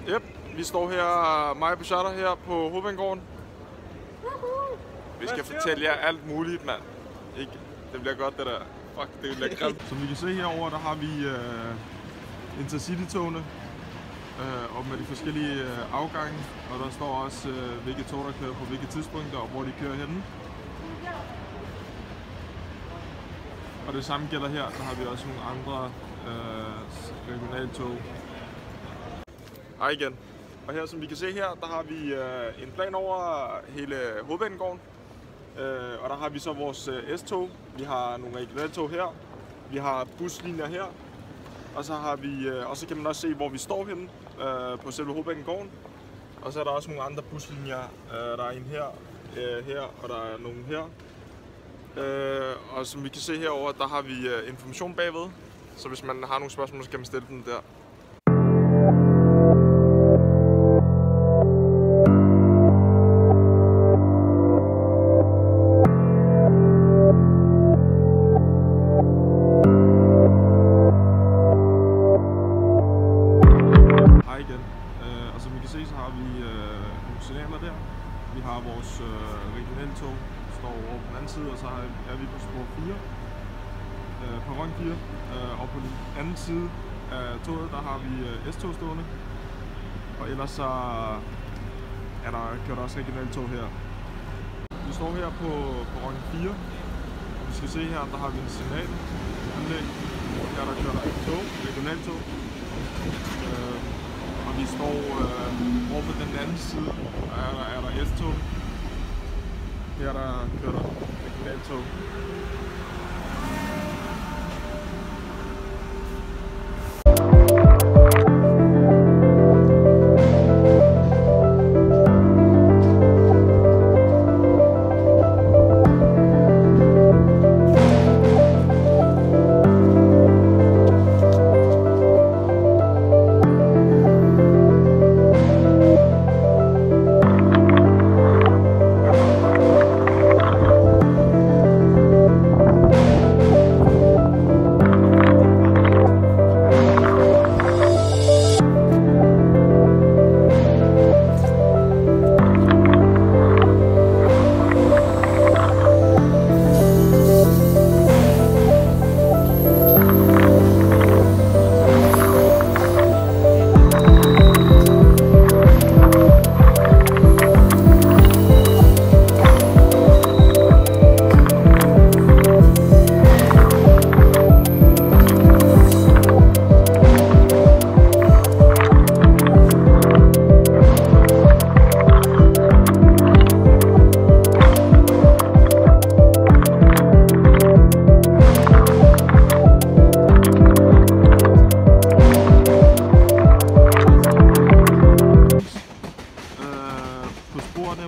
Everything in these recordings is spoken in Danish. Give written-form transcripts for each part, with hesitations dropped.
Yep, vi står her, mig og Bashar her på Hovedbanegården. Vi skal fortælle jer alt muligt, mand. Ikke? Det bliver godt, det der. Fuck, det bliver grimt. Som vi kan se herover, der har vi Intercity-togene og med de forskellige afgange. Og der står også, hvilke tog, der kører på hvilke tidspunkter og hvor de kører henne. Og det samme gælder her, der har vi også nogle andre regionaltog. Hej igen. Og her, som vi kan se her, der har vi en plan over hele Hovedbanegården. Og der har vi så vores S-tog. Vi har nogle regionaltog her. Vi har buslinjer her. Og så har vi, og så kan man også se, hvor vi står henne på selve Hovedbanegården. Og så er der også nogle andre buslinjer. Der er en her, og der er nogle her. Og som vi kan se herover, der har vi information bagved. Så hvis man har nogle spørgsmål, så kan man stille dem der. Hej igen. Og som vi kan se, så har vi nogle signaler der. Vi har vores regionaltog, står over på den anden side, og så er vi på spor 4. Perron 4. Og på den anden side af toget, der har vi S-tog stående. Og ellers så kører der også regionaltog her. Vi står her på Perron 4. Og vi skal se her, der har vi en signalanlæg. Her der kører der et tog, regionaltog. Og vi står over på den anden side, er der S-tog. Her der kører der regionaltog.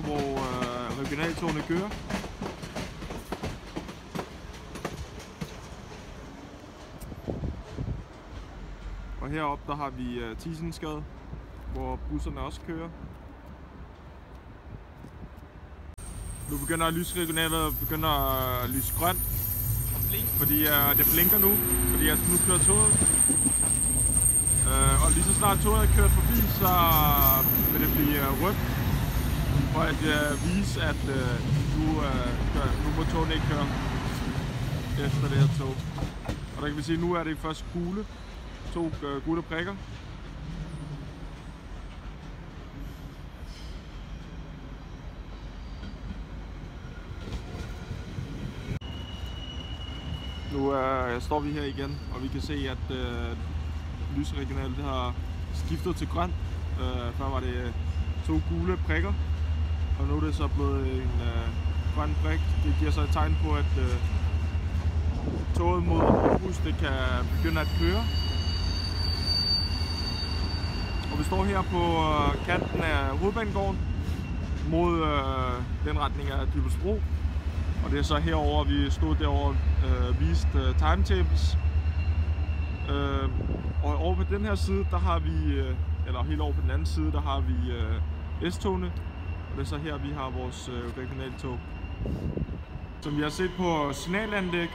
Hvor regionaltogene kører. Og heroppe der har vi Thysensgade, hvor busserne også kører. Nu begynder lysregionalet at lyse grønt, fordi det blinker nu, fordi nu kører toget. Og lige så snart toget er kørt forbi, så vil det blive rødt. For at vise, at nu må togene ikke køre efter det her tog. Og der kan vi se, at nu er det først gule. To gule prikker. Nu står vi her igen, og vi kan se, at lysregionalet har skiftet til grønt. Før var det to gule prikker. Og nu er det så blevet en grøn prik. Det giver så et tegn på, at toget mod Aarhus det kan begynde at køre. Og vi står her på kanten af Hovedbanegården mod den retning af Dybbølsbro. Og det er så herover vi stod derovre vist timetables. Og over på den her side, der har vi, eller helt over på den anden side, der har vi S-togene. Og det er så her, vi har vores regionaltog. Som vi har set på signalanlæg,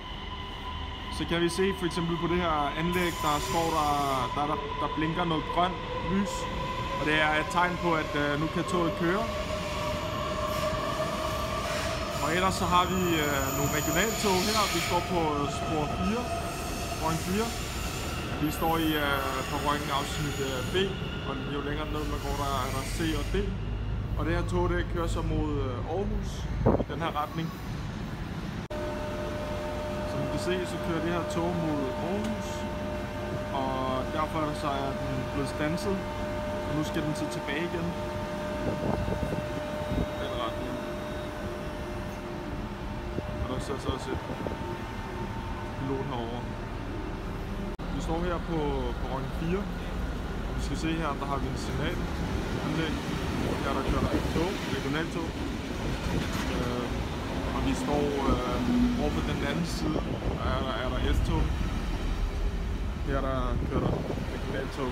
så kan vi se for eksempel på det her anlæg, der står der blinker noget grønt lys. Og det er et tegn på, at nu kan toget køre. Og ellers så har vi nogle regionaltog her. Vi står på spor 4, perron 4. Vi står i perron afsnit B, og jo længere ned man går, der er der C og D. Og det her tog, det kører så mod Aarhus i den her retning. Som I kan se, så kører det her tog mod Aarhus. Og derfor så er den blevet standset. Og nu skal den så tilbage igen. Den retning. Og der så også et pilot herovre. Vi står her på perron 4. Og vi skal se her, der har vi en signalanlæg. Her der kører der et tog, regionaltog. Og vi står over på den anden side, er der S-tog. Her der kører der regionaltog.